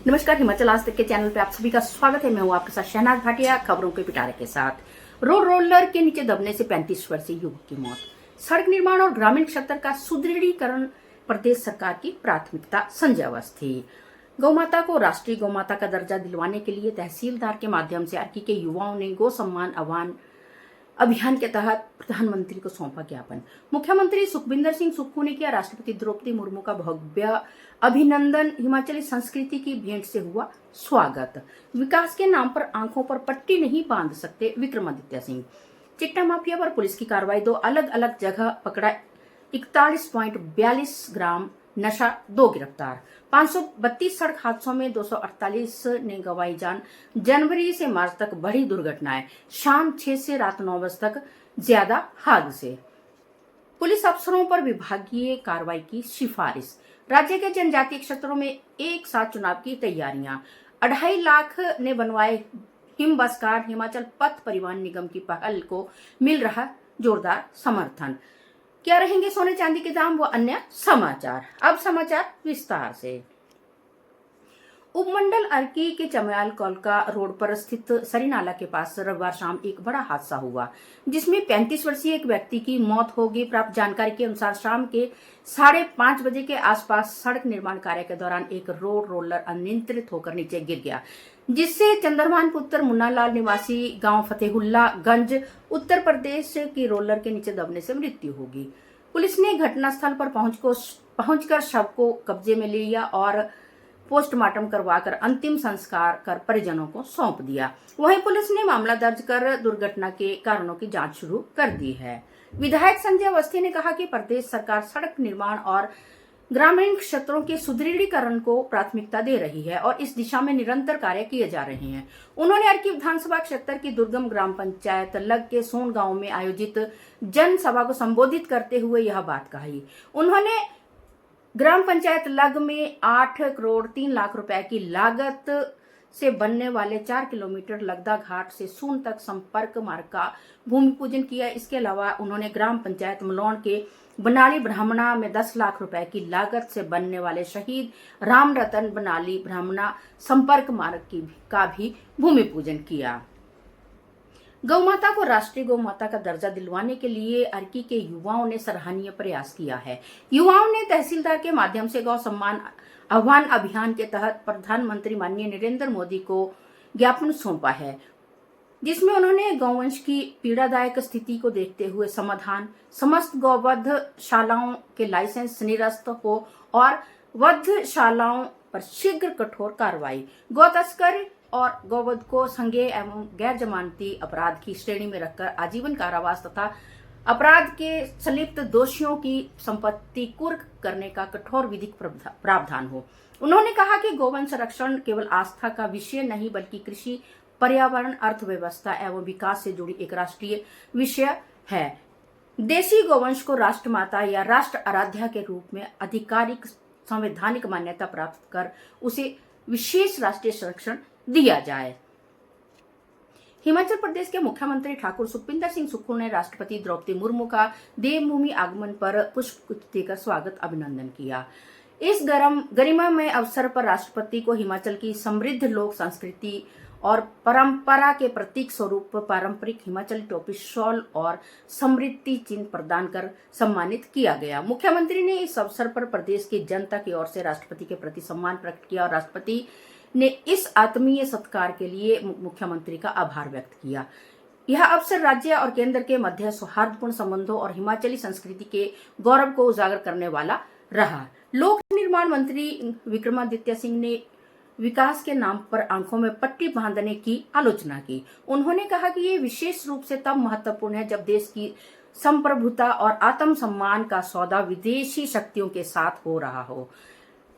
नमस्कार, हिमाचल आज तक के चैनल पे आप सभी का स्वागत है। मैं हूं आपके साथ शहनाज भाटिया, खबरों के पिटारे के साथ। रोड रोलर के नीचे दबने से 35 वर्षीय युवक की मौत। सड़क निर्माण और ग्रामीण क्षेत्र का सुदृढ़ीकरण प्रदेश सरकार की प्राथमिकता। संजय अवस्थी। गौमाता को राष्ट्रीय गौमाता का दर्जा दिलवाने के लिए तहसीलदार के माध्यम से अर्की के युवाओं ने गौ सम्मान अभियान के तहत प्रधानमंत्री को सौंपा ज्ञापन। मुख्यमंत्री सुखविंदर सिंह सुक्खू ने किया राष्ट्रपति द्रौपदी मुर्मू का भव्य अभिनंदन। हिमाचली संस्कृति की भेंट से हुआ स्वागत। विकास के नाम पर आंखों पर पट्टी नहीं बांध सकते, विक्रमादित्य सिंह। चिट्टा माफिया पर पुलिस की कार्रवाई, 2 अलग अलग जगह पकड़ा 41.42 ग्राम नशा, 2 गिरफ्तार। 532 सड़क हादसों में 248 ने गंवाई जान। जनवरी से मार्च तक बढ़ी दुर्घटनाएं, शाम 6 से रात 9 बजे तक ज्यादा हादसे। पुलिस अफसरों पर विभागीय कार्रवाई की सिफारिश। राज्य के जनजातीय क्षेत्रों में एक साथ चुनाव की तैयारियां। 2.5 लाख ने बनवाए हिम बस कार्ड। हिमाचल पथ परिवहन निगम की पहल को मिल रहा जोरदार समर्थन। क्या रहेंगे सोने चांदी के दाम व अन्य समाचार। अब समाचार विस्तार से। उपमंडल अर्की के चमयाल कोलका रोड पर स्थित सरीनाला के पास रविवार शाम एक बड़ा हादसा हुआ, जिसमें 35 वर्षीय एक व्यक्ति की मौत हो गई। प्राप्त जानकारी के अनुसार शाम के 5:30 बजे के आसपास सड़क निर्माण कार्य के दौरान एक रोड रोलर अनियंत्रित होकर नीचे गिर गया, जिससे चंद्रभान पुत्र मुन्नालाल निवासी गांव फतेहुल्ला गंज उत्तर प्रदेश की रोलर के नीचे दबने से मृत्यु हो गई। पुलिस ने घटनास्थल पर पहुंचकर शव को कब्जे में लिया और पोस्टमार्टम करवाकर अंतिम संस्कार कर परिजनों को सौंप दिया। वहीं पुलिस ने मामला दर्ज कर दुर्घटना के कारणों की जांच शुरू कर दी है। विधायक संजय अवस्थी ने कहा कि प्रदेश सरकार सड़क निर्माण और ग्रामीण क्षेत्रों के सुदृढ़ीकरण को प्राथमिकता दे रही है और इस दिशा में निरंतर कार्य किए जा रहे हैं। उन्होंने अर्की विधानसभा क्षेत्र की दुर्गम ग्राम पंचायत लग के सोन गांव में आयोजित जनसभा को संबोधित करते हुए यह बात कही। उन्होंने ग्राम पंचायत लग में 8 करोड़ 3 लाख रुपए की लागत से बनने वाले 4 किलोमीटर लगदा घाट से सून तक संपर्क मार्ग का भूमि पूजन किया। इसके अलावा उन्होंने ग्राम पंचायत मलौन के बनाली ब्राह्मणा में 10 लाख रुपए की लागत से बनने वाले शहीद राम रतन बनाली ब्राह्मणा संपर्क मार्ग का भी भूमि पूजन किया। गौमाता को राष्ट्रीय गौमाता का दर्जा दिलवाने के लिए अर्की के युवाओं ने सराहनीय प्रयास किया है। युवाओं ने तहसीलदार के माध्यम से गौ सम्मान अभियान के तहत प्रधानमंत्री माननीय नरेंद्र मोदी को ज्ञापन सौंपा है, जिसमें उन्होंने गौवंश की पीड़ादायक स्थिति को देखते हुए समाधान, समस्त गौवध शालाओं के लाइसेंस निरस्त हो और वधशालाओं पर शीघ्र कठोर कार्रवाई, गौ तस्कर और गौवध को संज्ञेय एवं गैर जमानती अपराध की श्रेणी में रखकर आजीवन कारावास तथा अपराध के संलिप्त दोषियों की संपत्ति कुर्क करने का कठोर विधिक प्रावधान हो। उन्होंने कहा कि गौवंश संरक्षण केवल आस्था का विषय नहीं बल्कि कृषि, पर्यावरण, अर्थव्यवस्था एवं विकास से जुड़ी एक राष्ट्रीय विषय है। देशी गौवंश को राष्ट्रमाता या राष्ट्र आराध्या के रूप में आधिकारिक संवैधानिक मान्यता प्राप्त कर उसे विशेष राष्ट्रीय संरक्षण दिया जाए। हिमाचल प्रदेश के मुख्यमंत्री ठाकुर सुखविंदर सिंह सुक्खू ने राष्ट्रपति द्रौपदी मुर्मू का देवभूमि आगमन पर पुष्प देकर स्वागत अभिनंदन किया। इस गरिमामय अवसर पर राष्ट्रपति को हिमाचल की समृद्ध लोक संस्कृति और परंपरा के प्रतीक स्वरूप पारंपरिक हिमाचली टोपी, शॉल और समृद्धि चिन्ह प्रदान कर सम्मानित किया गया। मुख्यमंत्री ने इस अवसर पर प्रदेश की जनता की ओर से राष्ट्रपति के प्रति सम्मान प्रकट किया और राष्ट्रपति ने इस आत्मीय सत्कार के लिए मुख्यमंत्री का आभार व्यक्त किया। यह अवसर राज्य और केंद्र के मध्य सौहार्दपूर्ण संबंधों और हिमाचली संस्कृति के गौरव को उजागर करने वाला रहा। लोक निर्माण मंत्री विक्रमादित्य सिंह ने विकास के नाम पर आंखों में पट्टी बांधने की आलोचना की। उन्होंने कहा कि ये विशेष रूप से तब महत्वपूर्ण है जब देश की संप्रभुता और आत्मसम्मान का सौदा विदेशी शक्तियों के साथ हो रहा हो।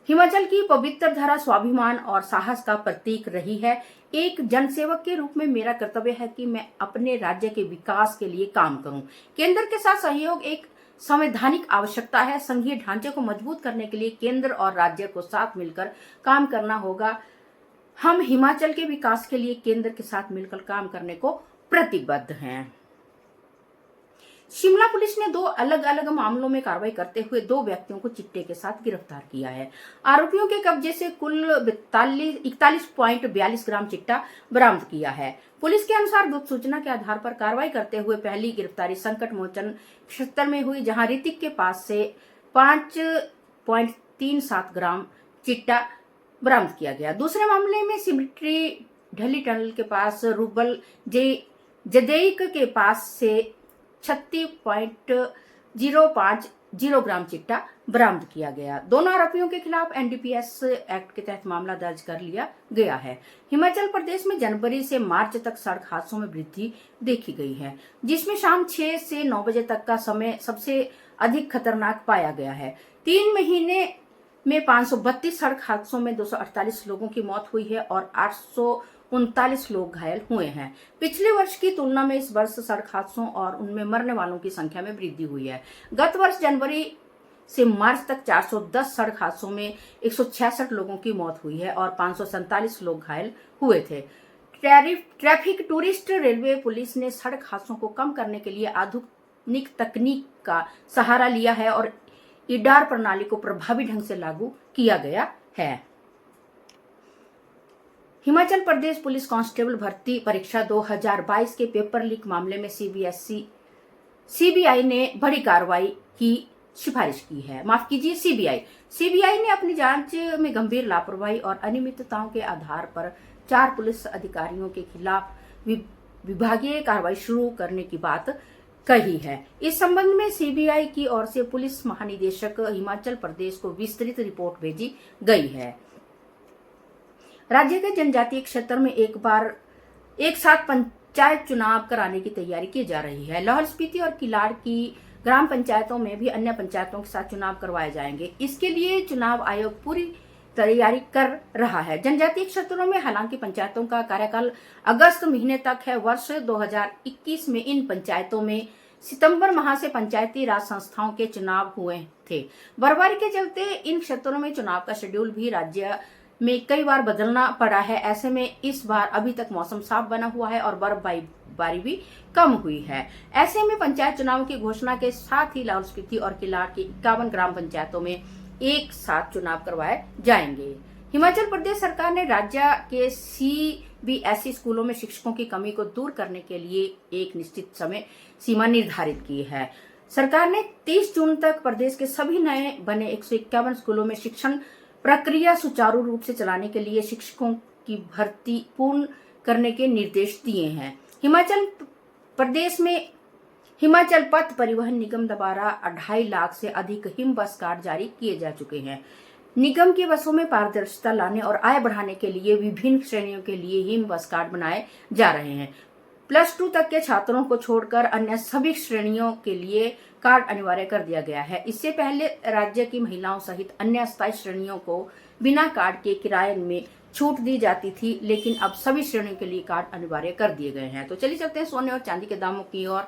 हिमाचल की पवित्र धरा स्वाभिमान और साहस का प्रतीक रही है। एक जनसेवक के रूप में मेरा कर्तव्य है कि मैं अपने राज्य के विकास के लिए काम करूं। केंद्र के साथ सहयोग एक संवैधानिक आवश्यकता है। संघीय ढांचे को मजबूत करने के लिए केंद्र और राज्य को साथ मिलकर काम करना होगा। हम हिमाचल के विकास के लिए केंद्र के साथ मिलकर काम करने को प्रतिबद्ध हैं। शिमला पुलिस ने 2 अलग अलग मामलों में कार्रवाई करते हुए 2 व्यक्तियों को चिट्टे के साथ गिरफ्तार किया है। आरोपियों के कब्जे से कुल 41.42 ग्राम चिट्टा बरामद किया है। पुलिस के अनुसार गुप्त सूचना के आधार पर कार्रवाई करते हुए पहली गिरफ्तारी संकट मोचन क्षेत्र में हुई, जहां ऋतिक के पास से 5.37 ग्राम चिट्टा बरामद किया गया। दूसरे मामले में सिमट्री ढली टनल के पास रूबल जदेईक के पास से 36.050 ग्राम चिट्टा बरामद किया गया। दोनों आरोपियों के खिलाफ एनडीपीएस एक्ट के तहत मामला दर्ज कर लिया गया है। हिमाचल प्रदेश में जनवरी से मार्च तक सड़क हादसों में वृद्धि देखी गई है, जिसमें शाम 6 से 9 बजे तक का समय सबसे अधिक खतरनाक पाया गया है। 3 महीने में 532 सड़क हादसों में 248 लोगों की मौत हुई है और 839 लोग घायल हुए हैं। पिछले वर्ष की तुलना में इस वर्ष सड़क हादसों और उनमें मरने वालों की संख्या में वृद्धि हुई है। गत वर्ष जनवरी से मार्च तक 410 सड़क हादसों में 166 लोगों की मौत हुई है और 547 लोग घायल हुए थे। ट्रैफिक टूरिस्ट रेलवे पुलिस ने सड़क हादसों को कम करने के लिए आधुनिक तकनीक का सहारा लिया है और इडार प्रणाली को प्रभावी ढंग से लागू किया गया है। हिमाचल प्रदेश पुलिस कांस्टेबल भर्ती परीक्षा 2022 के पेपर लीक मामले में सीबीआई ने बड़ी कार्रवाई की सिफारिश की है। माफ कीजिए, सीबीआई ने अपनी जांच में गंभीर लापरवाही और अनियमितताओं के आधार पर 4 पुलिस अधिकारियों के खिलाफ विभागीय कार्रवाई शुरू करने की बात कही है। इस संबंध में सीबीआई की ओर से पुलिस महानिदेशक हिमाचल प्रदेश को विस्तृत रिपोर्ट भेजी गई है। राज्य के जनजातीय क्षेत्र में एक साथ पंचायत चुनाव कराने की तैयारी की जा रही है। लाहौल स्पीति और किलाड़ की ग्राम पंचायतों में भी अन्य पंचायतों के साथ चुनाव करवाए जाएंगे। इसके लिए चुनाव आयोग पूरी तैयारी कर रहा है। जनजातीय क्षेत्रों में हालांकि पंचायतों का कार्यकाल अगस्त महीने तक है। वर्ष 2021 में इन पंचायतों में सितंबर माह से पंचायती राज संस्थाओं के चुनाव हुए थे। बर्फबारी के चलते इन क्षेत्रों में चुनाव का शेड्यूल भी राज्य में कई बार बदलना पड़ा है। ऐसे में इस बार अभी तक मौसम साफ बना हुआ है और बर्फबारी भी कम हुई है। ऐसे में पंचायत चुनाव की घोषणा के साथ ही लाहौल स्पीति और किलाड़ की 51 ग्राम पंचायतों में एक साथ चुनाव करवाए जाएंगे। हिमाचल प्रदेश सरकार ने राज्य के सीबीएसई स्कूलों में शिक्षकों की कमी को दूर करने के लिए एक निश्चित समय सीमा निर्धारित की है। सरकार ने 30 जून तक प्रदेश के सभी नए बने 151 स्कूलों में शिक्षण प्रक्रिया सुचारू रूप से चलाने के लिए शिक्षकों की भर्ती पूर्ण करने के निर्देश दिए हैं। हिमाचल प्रदेश में हिमाचल पथ परिवहन निगम द्वारा 2.5 लाख से अधिक हिम बस कार्ड जारी किए जा चुके हैं। निगम की बसों में पारदर्शिता लाने और आय बढ़ाने के लिए विभिन्न श्रेणियों के लिए हिम बस कार्ड बनाए जा रहे हैं। +2 तक के छात्रों को छोड़कर अन्य सभी श्रेणियों के लिए कार्ड अनिवार्य कर दिया गया है। इससे पहले राज्य की महिलाओं सहित अन्य 27 श्रेणियों को बिना कार्ड के किराए में छूट दी जाती थी, लेकिन अब सभी श्रेणियों के लिए कार्ड अनिवार्य कर दिए गए हैं। तो चलिए चलते हैं सोने और चांदी के दामों की ओर।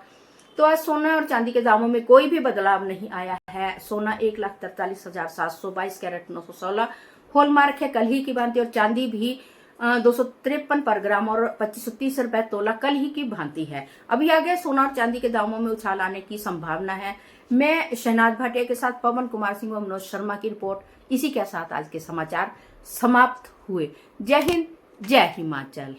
तो आज सोना और चांदी के दामों में कोई भी बदलाव नहीं आया है। सोना 1,43,722 कैरेट 916 हॉलमार्क है कल ही की भांति, और चांदी भी 253 पर ग्राम और 2530 रुपए तोला कल ही की भांति है। अभी आगे सोना और चांदी के दामों में उछाल आने की संभावना है। मैं शहनाज भाटिया के साथ पवन कुमार सिंह व मनोज शर्मा की रिपोर्ट। इसी के साथ आज के समाचार समाप्त हुए। जय हिंद, जय हिमाचल।